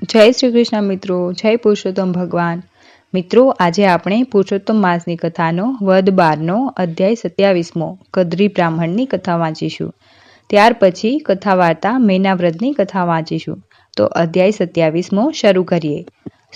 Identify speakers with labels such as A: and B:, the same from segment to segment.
A: જય શ્રી કૃષ્ણ મિત્રો, જય પુરુષોત્તમ ભગવાન। મિત્રો, આજે આપણે પુરુષોત્તમ માસની કથાનો વદ 12નો અધ્યાય 27મો કદ્રી બ્રાહ્મણની કથા વાંચીશું। ત્યાર પછી કથા વાર્તા મેના વ્રતની કથા વાંચીશું। તો અધ્યાય 27મો શરૂ કરીએ।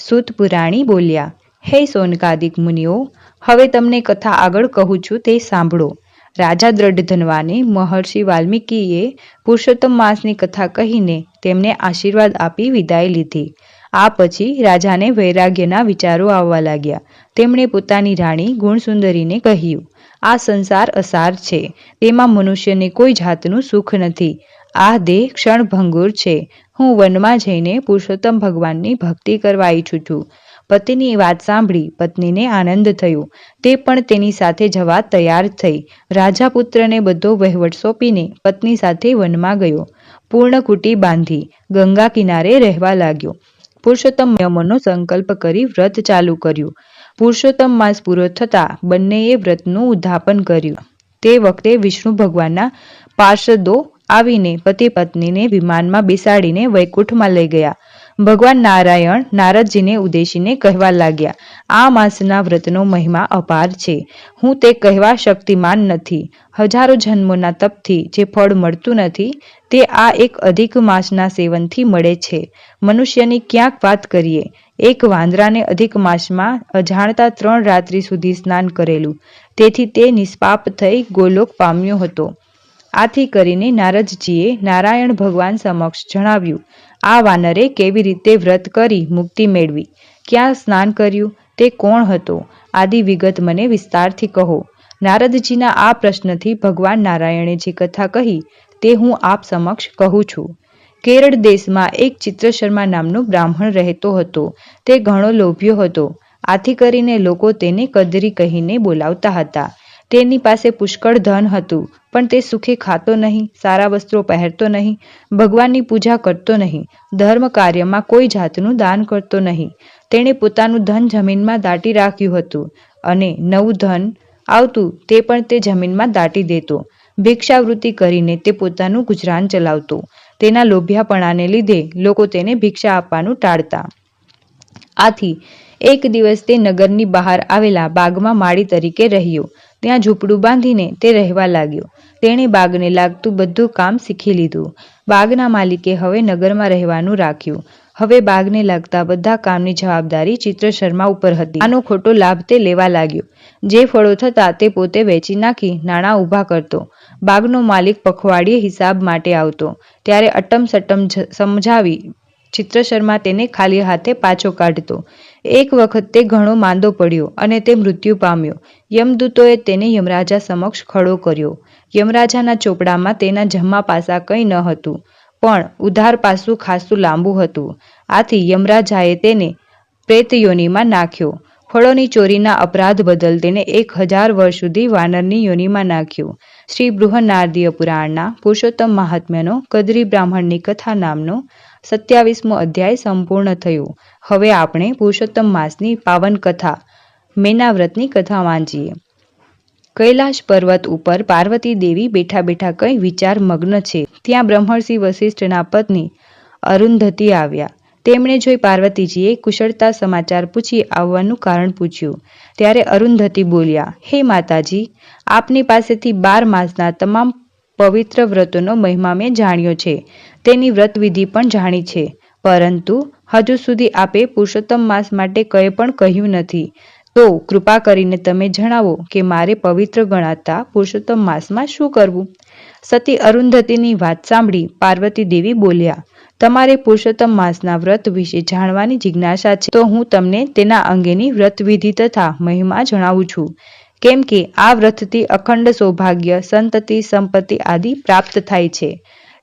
A: સૂત પુરાણી બોલ્યા, હે સોનકાદિક મુનિઓ, હવે તમને કથા આગળ કહું છું તે સાંભળો। રાજા દ્રઢધનવાને મહર્ષિ વાલ્મીકીએ પુરુષોત્તમ માસની કથા કહીને તેમને આશીર્વાદ આપી વિદાય લીધી। આ પછી રાજાને વૈરાગ્યના વિચારો આવવા લાગ્યા। તેમણે પોતાની રાણી ગુણસુંદરીને કહ્યું, આ સંસાર અસાર છે, તેમાં મનુષ્યને કોઈ જાતનું સુખ નથી। આ દેહ ક્ષણભંગુર છે। હું વનમાં જઈને પુરુષોત્તમ ભગવાનની ભક્તિ કરવા ઈચ્છું છું। પતિની વાત સાંભળી પત્નીને આનંદ થયો। તે પણ તેની સાથે જવા તૈયાર થઈ। રાજા પુત્રને બધો વહીવટ સોંપીને પત્ની સાથે વનમાં ગયો। પૂર્ણ કુટી બાંધી ગંગા કિનારે રહેવા લાગ્યો। પુરુષોત્તમ યમોનો સંકલ્પ કરી વ્રત ચાલુ કર્યું। પુરુષોત્તમ માસ પૂરો થતાં બંનેએ વ્રતનું ઉદ્યાપન કર્યું। તે વખતે વિષ્ણુ ભગવાનના પાર્ષદો આવીને પતિ પત્નીને વિમાનમાં બેસાડીને વૈકુંઠમાં લઈ ગયા। ભગવાન નારાયણ નારદજીને ઉદ્દેશીને કહેવા લાગ્યા, આ માસના વ્રતનો મહિમા અપાર છે। હું તે કહેવા શક્તિમાન નથી। હજારો જન્મોના તપથી જે ફળ મળતું નથી તે આ એક અધિક માસના સેવનથી મળે છે। મનુષ્યની ક્યાંક વાત કરીએ। એક વાંદરાને અધિક માસમાં અજાણતા 3 રાત્રિ સુધી સ્નાન કરેલું, તેથી તે નિષ્પાપ થઈ ગોલોક પામ્યો હતો। આથી કરીને નારદજીએ નારાયણ ભગવાન સમક્ષ જણાવ્યું, આ વાનરે કેવી રીતે વ્રત કરી મુક્તિ મેળવી, ક્યાં સ્નાન કર્યું, તે કોણ હતો, આદિ વિગત મને વિસ્તારથી કહો। નારદજીના આ પ્રશ્નથી ભગવાન નારાયણે જે કથા કહી તે હું આપ સમક્ષ કહું છું। કેરળ દેશમાં એક ચિત્રશર્મા નામનો બ્રાહ્મણ રહેતો હતો। તે ઘણો લોભ્યો હતો। આથી કરીને લોકો તેને કદરી કહીને બોલાવતા હતા। તેની પાસે પુષ્કળ ધન હતું, પણ તે સુખે ખાતો નહીં, સારા વસ્ત્રો પહેરતો નહીં, ભગવાનની પૂજા કરતો નહીં, ધર્મ કાર્યમાં કોઈ જાતનું દાન કરતો નહીં। તેણે પોતાનું ધન જમીનમાં દાટી રાખ્યું હતું અને નવું ધન આવતું તે પણ તે જમીનમાં દાટી દેતો। ભિક્ષાવૃત્તિ કરીને તે પોતાનું ગુજરાન ચલાવતો। તેના લોભિયાપણાને લીધે લોકો તેને ભિક્ષા આપવાનું ટાળતા। આથી એક દિવસ તે નગરની બહાર આવેલા બાગમાં માળી તરીકે રહ્યો। ત્યાં ઝૂંપડું બાંધીને તે રહેવા લાગ્યો। તેણે બાગને લાગતું બધું કામ શીખી લીધું। બાગના માલિકે હવે નગરમાં રહેવાનું રાખ્યું। હવે બાગને લાગતા બધા કામની જવાબદારી ચિત્રશર્મા ઉપર હતી। આનો ખોટો લાભ તે લેવા લાગ્યો। જે ફળો થતા તે પોતે વેચી નાખી નાણાં ઊભા કરતો। બાગનો માલિક પખવાડિયે હિસાબ માટે આવતો, ત્યારે અટમ સટમ સમજાવી ચિત્રશર્મા તેને ખાલી હાથે પાછો કાઢતો। એક વખત તે ઘણો માંદો પડ્યો અને તે મૃત્યુ પામ્યો। યમદૂતોએ તેને યમરાજા સમક્ષ ખડો કર્યો। યમરાજાના ચોપડામાં તેના જમા પાસા કંઈ ન હતું, પણ ઉધાર પાસું ખાસું લાંબુ હતું। આથી યમરાજાએ તેને પ્રેતયોનીમાં નાખ્યો। ફળોની ચોરીના અપરાધ બદલ તેને 1000 વર્ષ સુધી વાનરની યોનિમાં નાખ્યો। શ્રી બૃહન્નારદીય પુરાણના પુરુષોત્તમ મહાત્મ્યનો કદ્રી બ્રાહ્મણની કથા નામનો 27મો અધ્યાય સંપૂર્ણ થયો। હવે આપણે પુરુષોત્તમ માસની પાવન કથા મેના વ્રતની કથા વાંચીએ। કૈલાશ પર્વત ઉપર પાર્વતી દેવી બેઠા બેઠા કંઈ વિચાર મગ્ન છે। ત્યાં બ્રહ્મર્ષિ વસિષ્ઠના પત્ની અરુંધતી આવ્યા। તેમણે જોઈ પાર્વતીજીએ કુશળતા સમાચાર પૂછી આવવાનું કારણ પૂછ્યું। ત્યારે અરુંધતી બોલ્યા, હે માતાજી, આપની પાસેથી 12 માસના તમામ પવિત્ર વ્રતોનો મહિમા મેં જાણ્યો છે, તેની વ્રતવિધિ પણ જાણી છે, પરંતુ હજુ સુધી આપે પુરુષોત્તમ માસ માટે કંઈ પણ કહ્યું નથી। તો કૃપા કરીને તમે જણાવો કે મારે પવિત્ર ગણાતા પુરુષોત્તમ માસમાં શું કરવું? સતી અરુંધતીની વાત સાંભળી પાર્વતી દેવી બોલ્યા, તમારે પુરુષોત્તમ માસના વ્રત વિશે જાણવાની જિજ્ઞાસા છે, તો હું તમને તેના અંગેની વ્રતવિધિ તથા મહિમા જણાવું છું। કેમ કે આ વ્રતથી અખંડ સૌભાગ્ય, સંતતિ, સંપત્તિ આદિ પ્રાપ્ત થાય છે।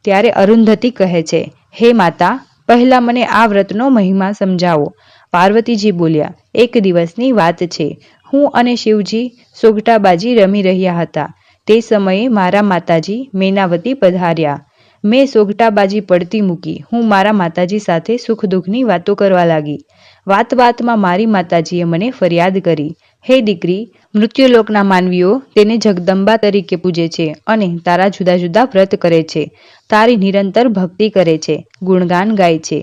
A: ત્યારે અરુંધતી કહે છે, હે માતા, પહેલા મને આ વ્રતનો મહિમા સમજાવો। પાર્વતીજી બોલ્યા, એક દિવસની વાત છે। હું અને શિવજી સોગટાબાજી રમી રહ્યા હતા। તે સમયે મારા માતાજી મેનાવતી પધાર્યા। મેં સોગટાબાજી પડતી મૂકી હું મારા માતાજી સાથે સુખ દુઃખની વાતો કરવા લાગી। વાત વાતમાં મારી માતાજીએ મને ફરિયાદ કરી, હે દીકરી, મૃત્યુલોકના માનવીઓ તેને જગદંબા તરીકે પૂજે છે અને તારા જુદા જુદા વ્રત કરે છે, તારી નિરંતર ભક્તિ કરે છે, ગુણગાન ગાય છે,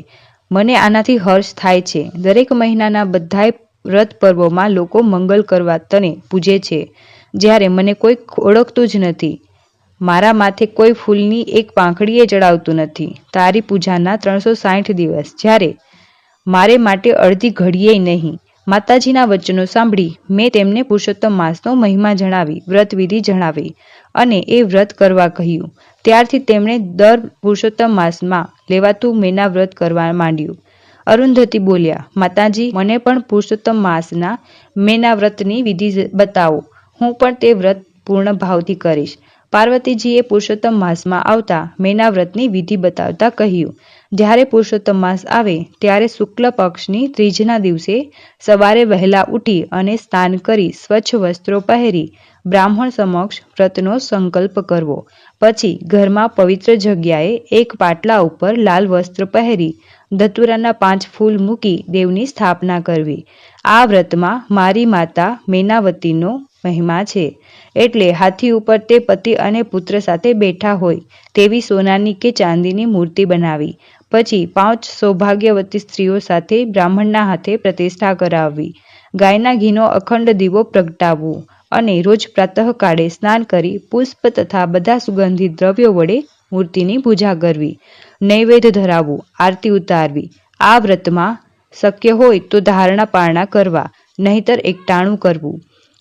A: મને આનાથી હર્ષ થાય છે. દરેક મહિનાના બધાય વ્રત પર્વોમાં લોકો મંગલ કરવા તને પૂજે છે, જ્યારે મને કોઈ ઓળખતું જ નથી. મારા માથે કોઈ ફૂલની એક પાંખડીએ ચડાવતું નથી. તારી પૂજાના 360 દિવસ, જ્યારે મારે માટે અડધી ઘડીએ નહીં. માતાજીના વચનો સાંભળી મેં તેમને પુરુષોત્તમ માસનો મહિમા જણાવી, વ્રતવિધિ જણાવી અને એ વ્રત કરવા કહ્યું. ત્યારથી તેમણે દર પુરુષોત્તમ માસમાં લેવાતું મેના વ્રત કરવા માંડ્યું. અરુંધતી બોલ્યા, માતાજી, મને પણ પુરુષોત્તમ માસના મેના વ્રતની વિધિ બતાવો. હું પણ તે વ્રત પૂર્ણ ભાવથી કરીશ. પાર્વતીજીએ પુરુષોત્તમ માસમાં આવતા મેના વ્રતની વિધિ બતાવતા કહ્યું, જ્યારે પુરુષોત્તમ માસ આવે ત્યારે શુક્લ પક્ષની ત્રીજના દિવસે સવારે વહેલા ઉઠી અને સ્નાન કરી સ્વચ્છ વસ્ત્રો પહેરી બ્રાહ્મણ સમક્ષ વ્રતનો સંકલ્પ કરવો. પછી ઘરમાં પવિત્ર જગ્યાએ એક પાટલા ઉપર લાલ વસ્ત્ર પહેરી ધતુરાના 5 ફૂલ મૂકી દેવની સ્થાપના કરવી. આ વ્રતમાં મારી માતા મેનાવતીનો મહિમા છે. એટલે હાથી ઉપર તે પતિ અને પુત્ર સાથે બેઠા હોય તેવી સોનાની કે ચાંદીની મૂર્તિ બનાવી. પછી 5 સૌભાગ્યવતી સ્ત્રીઓ સાથે બ્રાહ્મણના હાથે પ્રતિષ્ઠા કરાવવી. ગાયના ઘીનો અખંડ દીવો પ્રગટાવવો અને રોજ પ્રાતઃકાળે સ્નાન કરી પુષ્પ તથા બધા સુગંધિત દ્રવ્યો વડે મૂર્તિની પૂજા કરવી. નૈવેદ્ય ધરાવવું, આરતી ઉતારવી. આ વ્રતમાં શક્ય હોય તો ધારણા પારણા કરવા, નહીતર એકટાણું કરવું.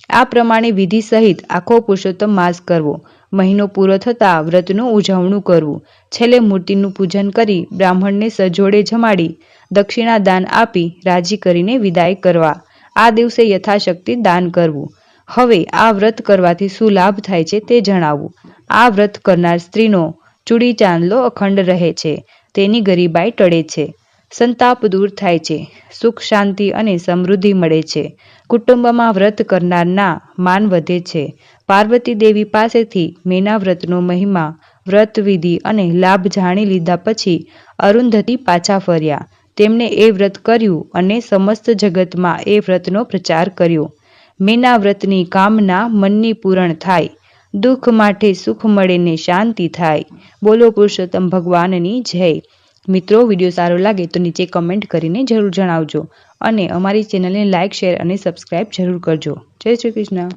A: આ પ્રમાણે વિધિ સહિત આખો પુરુષોત્તમ માસ કરવો. મહિનો પૂરો થતાં વ્રતનું ઉજવણું કરવું. છેલ્લે મૂર્તિનું પૂજન કરી બ્રાહ્મણને સજોડે જમાડી દક્ષિણા દાન આપી રાજી કરીને વિદાય કરવા. આ દિવસે યથાશક્તિ દાન કરવું. હવે આ વ્રત કરવાથી શું લાભ થાય છે તે જણાવવું. આ વ્રત કરનાર સ્ત્રીનો ચૂડી ચાંદલો અખંડ રહે છે. તેની ગરીબાઈ ટળે છે. સંતાપ દૂર થાય છે. સુખ શાંતિ અને સમૃદ્ધિ મળે છે. કુટુંબમાં વ્રત કરનારના માન વધે છે. પાર્વતી દેવી પાસેથી મેના વ્રતનો મહિમા, વ્રતવિધિ અને લાભ જાણી લીધા પછી અરુંધતી પાછા ફર્યા. તેમણે એ વ્રત કર્યું અને સમસ્ત જગતમાં એ વ્રતનો પ્રચાર કર્યો. મેના વ્રતની કામના મનની પૂરણ થાય. દુઃખ માટે સુખ મળે ને શાંતિ થાય. બોલો પુરુષોત્તમ ભગવાનની જય. મિત્રો, વિડીયો સારો લાગે તો નીચે કમેન્ટ કરીને જરૂર જણાવજો અને અમારી ચેનલને લાઇક, શેર અને સબસ્ક્રાઇબ જરૂર કરજો. જય શ્રી કૃષ્ણ.